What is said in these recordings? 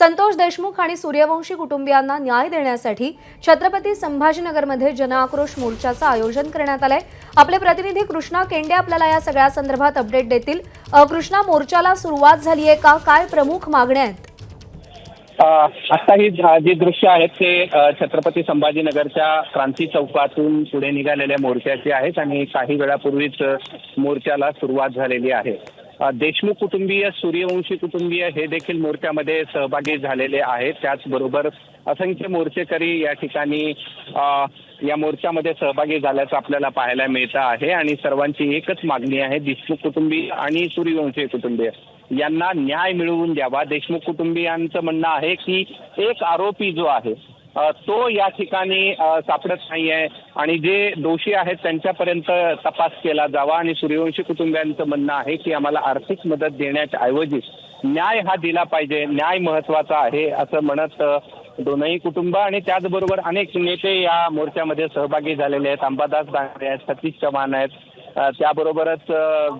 संतोष देशमुख आणि सूर्यवंशी कुटुंबियांना न्याय देण्यासाठी छत्रपती संभाजीनगरमध्ये जनआक्रोश मोर्चाचं आयोजन करण्यात आलंय। आपले प्रतिनिधी कृष्णा केंडे आपल्याला या सगळ्या संदर्भात अपडेट देतील। कृष्णा, मोर्चाला सुरुवात झाली आहे का? काय प्रमुख मागण्या आहेत? आता ही जी दृश्य आहेत ते छत्रपती संभाजीनगरच्या क्रांती चौकातून पुढे निघालेल्या मोर्चाचे आहेत आणि काही वेळापूर्वीच मोर्चाला सुरुवात झालेली आहे। देशमुख कुटुंबीय, सूर्यवंशी कुटुंबीय हे देखील मोर्चामध्ये सहभागी झालेले आहेत। त्याचबरोबर असंख्य मोर्चेकरी या ठिकाणी या मोर्चामध्ये सहभागी झाल्याचं आपल्याला पाहायला मिळतं आहे आणि सर्वांची एकच मागणी आहे, देशमुख कुटुंबीय आणि सूर्यवंशी कुटुंबीय यांना न्याय मिळवून द्यावा। देशमुख कुटुंबियांचं म्हणणं आहे की एक आरोपी जो आहे तो या ठिकाणी सापडत नाहीये आणि जे दोषी आहेत त्यांच्यापर्यंत तपास केला जावा आणि सूर्यवंशी कुटुंबियांचं म्हणणं आहे की आम्हाला आर्थिक मदत देण्याच्या ऐवजी न्याय हा दिला पाहिजे, न्याय महत्वाचा आहे असं म्हणत दोनही कुटुंब आणि त्याचबरोबर अनेक नेते या मोर्चामध्ये सहभागी झालेले आहेत। अंबादास दानवे आहेत, सतीश चव्हाण आहेत, त्याबरोबरच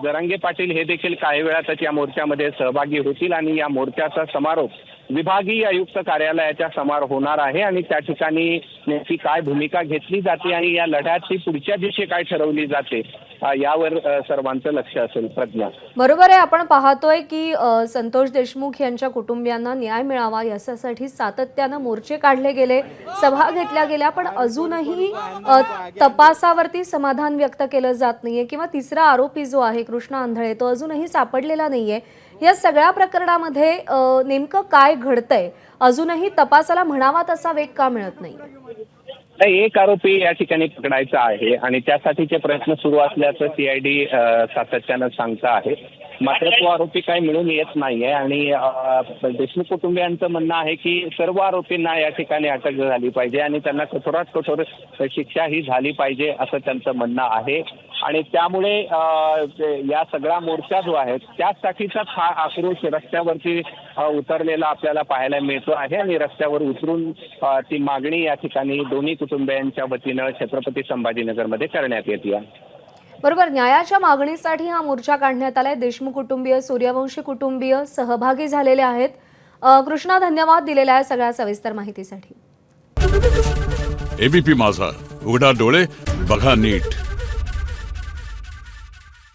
जरांगे पाटील हे देखील काही वेळातच या मोर्चामध्ये सहभागी होतील आणि या मोर्चाचा समारोप विभागीय आयुक्त कार्यालयाच्या समोर होणार आहे आणि त्या ठिकाणी नेमकी काय भूमिका घेतली जाते आणि या लढ्याची पुढच्या दिशा काय ठरवली जाते यावर सर्वांचं लक्ष असेल। प्रज्ञा, बरोबर आहे। आपण पाहतोय की संतोष देशमुख यांच्या कुटुंबियांना न्याय मिळावा यासाठी सातत्यानं मोर्चे काढले गेले, सभा घेतल्या गेल्या, पण अजूनही तपासावरती समाधान व्यक्त केलं जात नाहीये किंवा तिसरा आरोपी जो आहे कृष्णा आंधळे तो अजूनही सापडलेला नाहीये। या सगळ्या प्रकरणामध्ये नेमकं काय घडतंय? अजूनही तपासाला म्हणावा तसा वेग का मिळत नाही? एक आरोपी या ठिकाणी पकडायचा आहे आणि त्यासाठीचे प्रयत्न सुरू असल्याचं सीआयडी सातत्यानं सांगतं आहे, मात्र तो आरोपी काही मिळून येत नाहीये आणि देशमुख कुटुंबियांचं म्हणणं आहे की सर्व आरोपींना या ठिकाणी अटक झाली पाहिजे आणि त्यांना कठोरात कठोर शिक्षा ही झाली पाहिजे असं त्यांचं म्हणणं आहे आणि त्यामुळे या सगळा मोर्चा जो आहे त्यासाठीचाच हा आक्रोश रस्त्यावरती उतरलेला आपल्याला पाहायला मिळतो आहे आणि रस्त्यावर उतरून ती मागणी या ठिकाणी दोन्ही कुटुंबियांच्या वतीनं छत्रपती संभाजीनगरमध्ये करण्यात येते। बरोबर, न्यायाच्या मागणीसाठी हा मोर्चा काढण्यात आलाय। देशमुख कुटुंबीय, सूर्यवंशी कुटुंबीय सहभागी झालेले आहेत। कृष्णा, धन्यवाद दिलेल्या सगळ्या सविस्तर माहितीसाठी। एबीपी माझा, उघडा डोळे बघा नीट।